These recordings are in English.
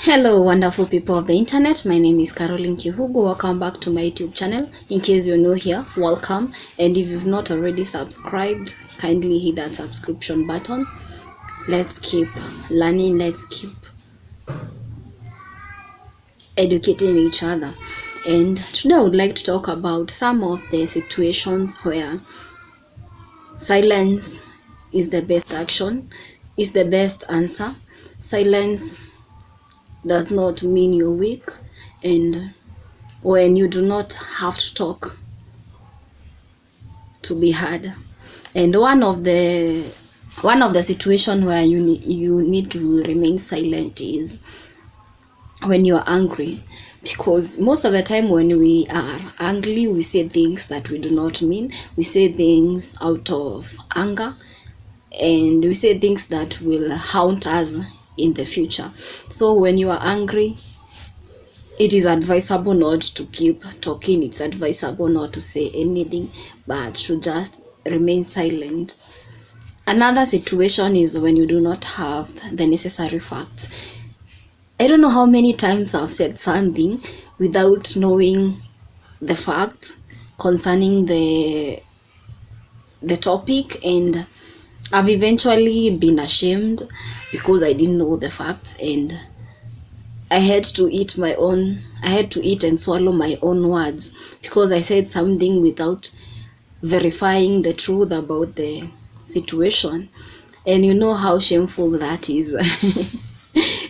Hello wonderful people of the internet, my name is Caroline Kihugu. Welcome back to my YouTube channel. In case you're new here, welcome, and if you've not already subscribed, kindly hit that subscription button. Let's keep learning, let's keep educating each other. And today I would like to talk about some of the situations where silence is the best action, is the best answer. Silence does not mean you're weak, and when you do not have to talk to be heard. And one of the situation where you need to remain silent is when you're angry, because most of the time when we are angry, we say things that we do not mean. We say things out of anger, and we say things that will haunt us in the future. So when you are angry, it is advisable not to keep talking. It's advisable not to say anything, but to just remain silent. Another situation is when you do not have the necessary facts. I don't know how many times I've said something without knowing the facts concerning the topic, and I've eventually been ashamed because I didn't know the facts, and I had to eat and swallow my own words because I said something without verifying the truth about the situation. And you know how shameful that is.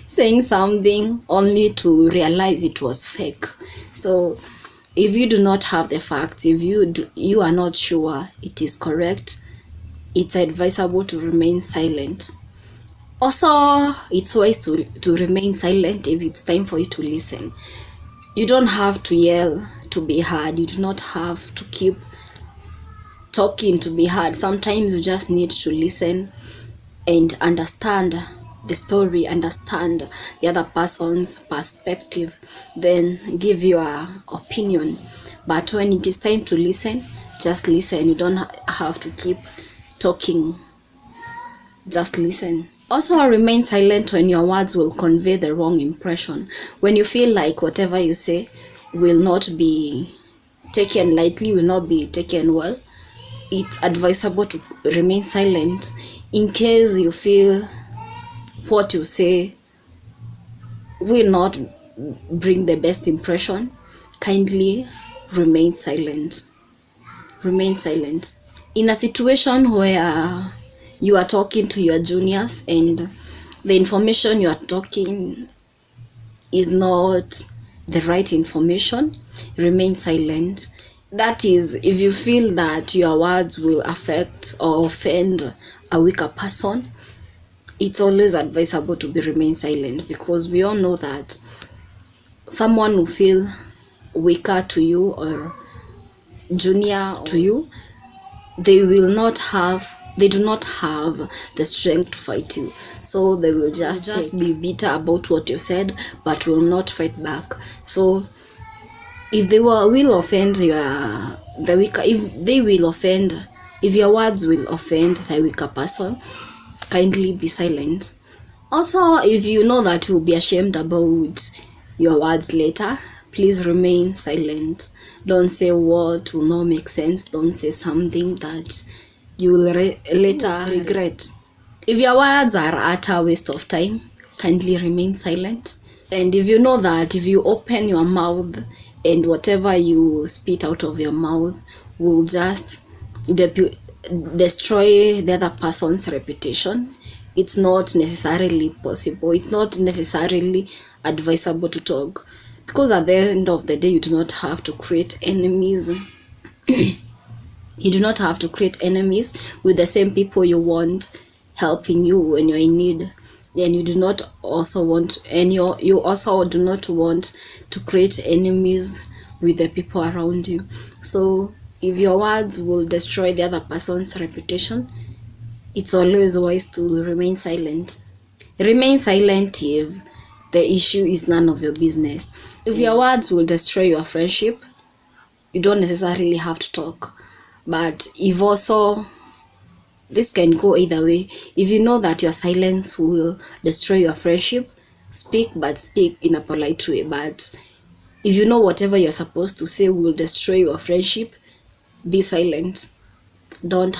Saying something only to realize it was fake. So if you do not have the facts, if you are not sure it is correct, it's advisable to remain silent. Also, it's wise to remain silent if it's time for you to listen. You don't have to yell to be heard. You do not have to keep talking to be heard. Sometimes you just need to listen and understand the story, understand the other person's perspective, then give your opinion. But when it is time to listen, just listen. You don't have to keep talking. Just listen. Also, remain silent when your words will convey the wrong impression. When you feel like whatever you say will not be taken lightly, will not be taken well, it's advisable to remain silent. In case you feel what you say will not bring the best impression, kindly remain silent. Remain silent. In a situation where you are talking to your juniors and the information you are talking is not the right information, remain silent. That is, if you feel that your words will affect or offend a weaker person, it's always advisable to remain silent, because we all know that someone who feel weaker to you or junior to you, they do not have the strength to fight you. So they will just be bitter about what you said, but will not fight back. So if they will offend if your words will offend the weaker person, kindly be silent. Also, if you know that you'll be ashamed about your words later, please remain silent. Don't say what will not make sense. Don't say something that you will later regret. If your words are utter waste of time, kindly remain silent. And if you know that if you open your mouth and whatever you spit out of your mouth will just destroy the other person's reputation, it's not necessarily possible. It's not necessarily advisable to talk, because at the end of the day, you do not have to create enemies. You do not have to create enemies with the same people you want helping you when you're in need. And you do not also want, and you also do not want to create enemies with the people around you. So if your words will destroy the other person's reputation, it's always wise to remain silent. Remain silent if the issue is none of your business. If your words will destroy your friendship, you don't necessarily have to talk. But if also, this can go either way. If you know that your silence will destroy your friendship, speak, but speak in a polite way. But if you know whatever you're supposed to say will destroy your friendship, be silent. You don't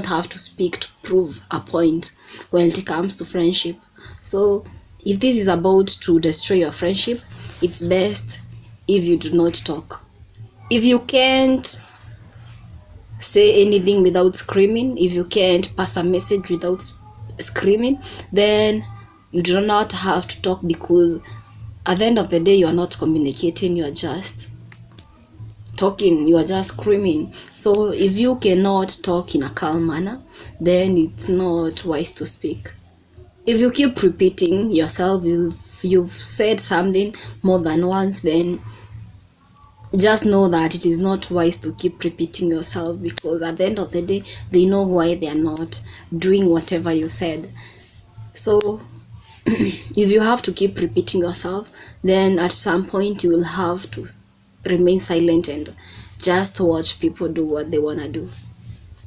have to speak to prove a point when it comes to friendship. So if this is about to destroy your friendship, it's best if you do not talk. If you can't say anything without screaming, if you can't pass a message without screaming, then you do not have to talk, because at the end of the day you are not communicating, you are just talking, you are just screaming. So if you cannot talk in a calm manner, then it's not wise to speak. If you keep repeating yourself, if you've said something more than once, then just know that it is not wise to keep repeating yourself, because at the end of the day they know why they are not doing whatever you said. So if you have to keep repeating yourself, then at some point you will have to remain silent and just watch people do what they want to do,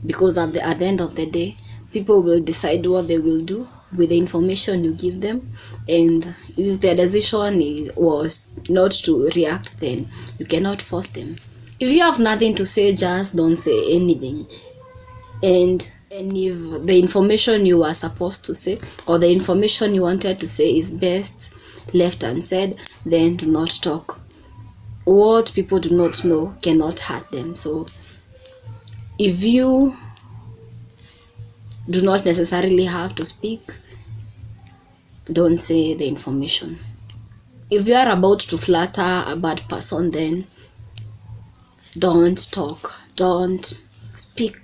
because at the end of the day people will decide what they will do with the information you give them. And if their decision was not to react, then you cannot force them. If you have nothing to say, just don't say anything. And if the information you are supposed to say, or the information you wanted to say, is best left unsaid, then do not talk. What people do not know cannot hurt them. So if you do not necessarily have to speak, don't say the information. If you are about to flatter a bad person, then don't talk, don't speak.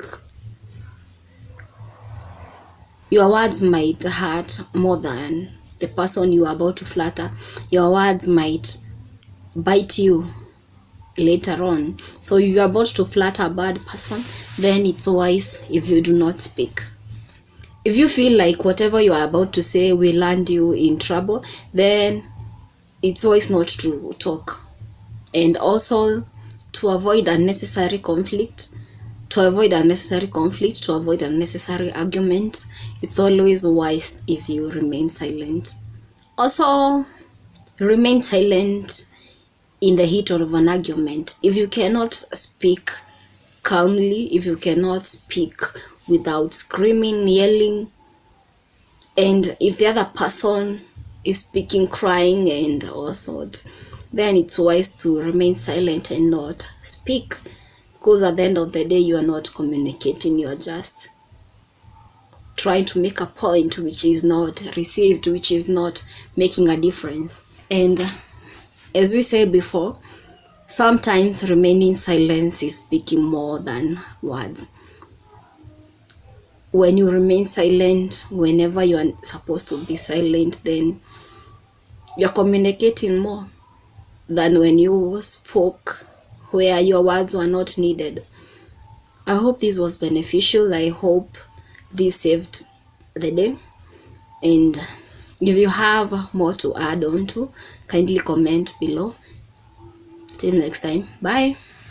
Your words might hurt more than the person you are about to flatter. Your words might bite you later on. So if you are about to flatter a bad person, then it's wise if you do not speak. If you feel like whatever you are about to say will land you in trouble, then it's wise not to talk. And also, to avoid unnecessary conflict, to avoid unnecessary argument, it's always wise if you remain silent. Also, remain silent in the heat of an argument. If you cannot speak calmly, if you cannot speak without screaming, yelling, and if the other person is speaking crying and also, then it's wise to remain silent and not speak, because at the end of the day you are not communicating, you are just trying to make a point which is not received, which is not making a difference. And as we said before, sometimes remaining silent is speaking more than words. When you remain silent whenever you are supposed to be silent, then you're communicating more than when you spoke where your words were not needed. I hope this was beneficial. I hope this saved the day. And if you have more to add on to, kindly comment below. Till next time, bye.